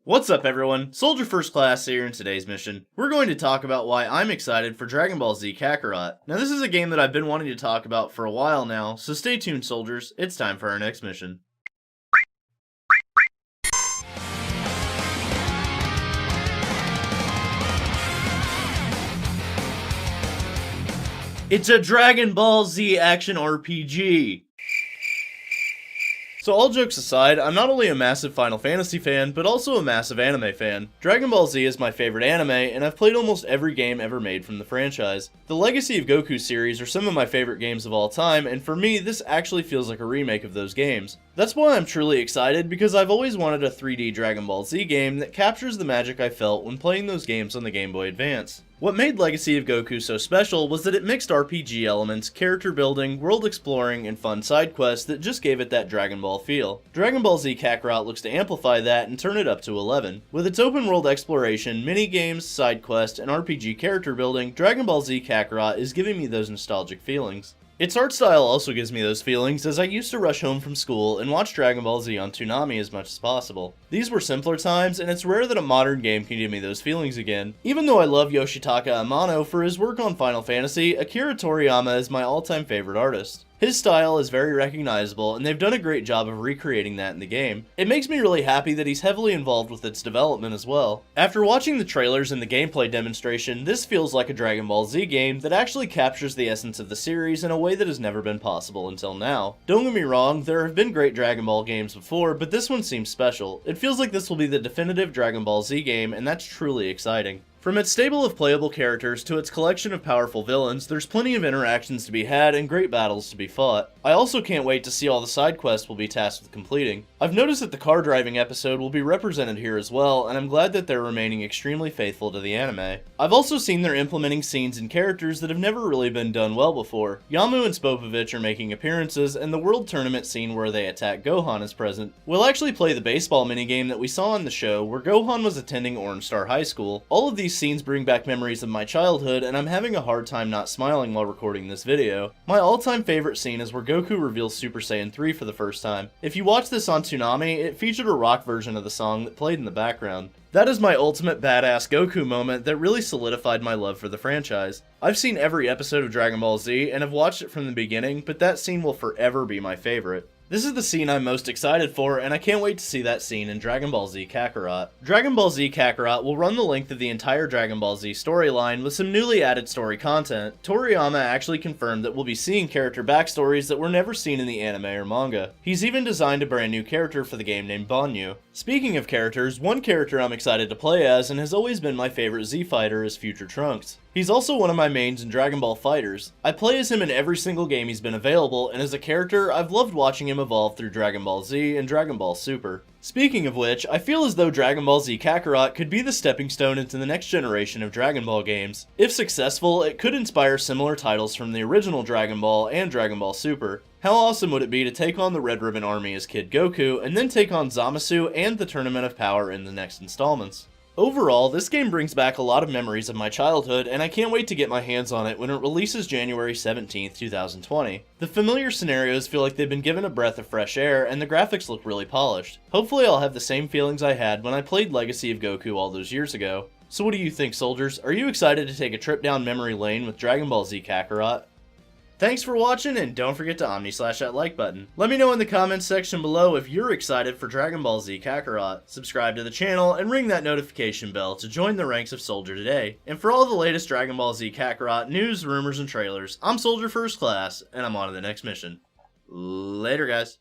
What's up everyone, Soldier First Class here. In today's mission, we're going to talk about why I'm excited for Dragon Ball Z Kakarot. Now this is a game that I've been wanting to talk about for a while now, so stay tuned soldiers, it's time for our next mission. It's a Dragon Ball Z action RPG! So all jokes aside, I'm not only a massive Final Fantasy fan, but also a massive anime fan. Dragon Ball Z is my favorite anime, and I've played almost every game ever made from the franchise. The Legacy of Goku series are some of my favorite games of all time, and for me, this actually feels like a remake of those games. That's why I'm truly excited, because I've always wanted a 3D Dragon Ball Z game that captures the magic I felt when playing those games on the Game Boy Advance. What made Legacy of Goku so special was that it mixed RPG elements, character building, world exploring, and fun side quests that just gave it that Dragon Ball feel. Dragon Ball Z Kakarot looks to amplify that and turn it up to 11. With its open world exploration, mini-games, side quests, and RPG character building, Dragon Ball Z Kakarot is giving me those nostalgic feelings. Its art style also gives me those feelings, as I used to rush home from school and watch Dragon Ball Z on Toonami as much as possible. These were simpler times, and it's rare that a modern game can give me those feelings again. Even though I love Yoshitaka Amano for his work on Final Fantasy, Akira Toriyama is my all-time favorite artist. His style is very recognizable, and they've done a great job of recreating that in the game. It makes me really happy that he's heavily involved with its development as well. After watching the trailers and the gameplay demonstration, this feels like a Dragon Ball Z game that actually captures the essence of the series in a way that has never been possible until now. Don't get me wrong, there have been great Dragon Ball games before, but this one seems special. It feels like this will be the definitive Dragon Ball Z game, and that's truly exciting. From its stable of playable characters to its collection of powerful villains, there's plenty of interactions to be had and great battles to be fought. I also can't wait to see all the side quests we'll be tasked with completing. I've noticed that the car driving episode will be represented here as well, and I'm glad that they're remaining extremely faithful to the anime. I've also seen they're implementing scenes and characters that have never really been done well before. Yamu and Spopovich are making appearances, and the World Tournament scene where they attack Gohan is present. We'll actually play the baseball minigame that we saw on the show, where Gohan was attending Orange Star High School. All of these scenes bring back memories of my childhood, and I'm having a hard time not smiling while recording this video. My all-time favorite scene is where Goku reveals Super Saiyan 3 for the first time. If you watch this on Toonami, it featured a rock version of the song that played in the background. That is my ultimate badass Goku moment that really solidified my love for the franchise. I've seen every episode of Dragon Ball Z and have watched it from the beginning, but that scene will forever be my favorite. This is the scene I'm most excited for, and I can't wait to see that scene in Dragon Ball Z Kakarot. Dragon Ball Z Kakarot will run the length of the entire Dragon Ball Z storyline with some newly added story content. Toriyama actually confirmed that we'll be seeing character backstories that were never seen in the anime or manga. He's even designed a brand new character for the game named Banyu. Speaking of characters, one character I'm excited to play as and has always been my favorite Z fighter is Future Trunks. He's also one of my mains in Dragon Ball FighterZ. I play as him in every single game he's been available, and as a character, I've loved watching him evolve through Dragon Ball Z and Dragon Ball Super. Speaking of which, I feel as though Dragon Ball Z Kakarot could be the stepping stone into the next generation of Dragon Ball games. If successful, it could inspire similar titles from the original Dragon Ball and Dragon Ball Super. How awesome would it be to take on the Red Ribbon Army as Kid Goku, and then take on Zamasu and the Tournament of Power in the next installments? Overall, this game brings back a lot of memories of my childhood, and I can't wait to get my hands on it when it releases January 17th, 2020. The familiar scenarios feel like they've been given a breath of fresh air, and the graphics look really polished. Hopefully I'll have the same feelings I had when I played Legacy of Goku all those years ago. So what do you think, soldiers? Are you excited to take a trip down memory lane with Dragon Ball Z Kakarot? Thanks for watching, and don't forget to omni-slash that like button. Let me know in the comments section below if you're excited for Dragon Ball Z Kakarot. Subscribe to the channel and ring that notification bell to join the ranks of Soldier today. And for all the latest Dragon Ball Z Kakarot news, rumors, and trailers, I'm Soldier First Class, and I'm on to the next mission. Later, guys.